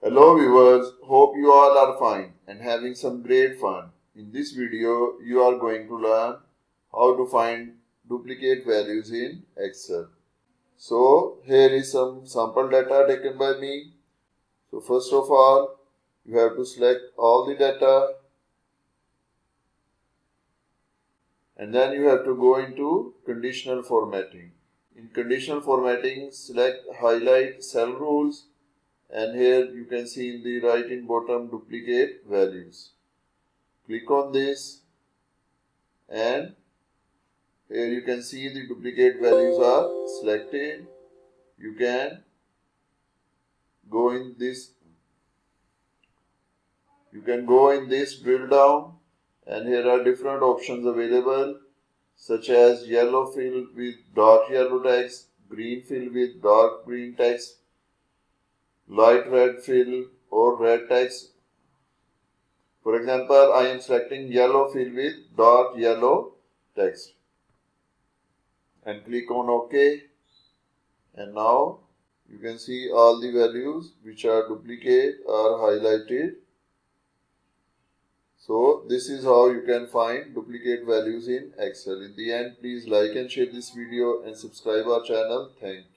Hello viewers, hope you all are fine and having some great fun. In this video, you are going to learn how to find duplicate values in Excel. So, here is some sample data taken by me. So, first of all, you have to select all the data and then you have to go into conditional formatting. In conditional formatting, select highlight cell rules. And here you can see in the right in bottom duplicate values. Click on this and here you can see the duplicate values are selected. You can go in this drill down and here are different options available such as yellow fill with dark yellow text, green fill with dark green text, light red fill or red text. For example, I am selecting yellow fill with dark yellow text and click on OK. And now you can see all the values which are duplicate are highlighted. So this is how you can find duplicate values in Excel. In the end, please like and share this video and subscribe our channel. Thank you.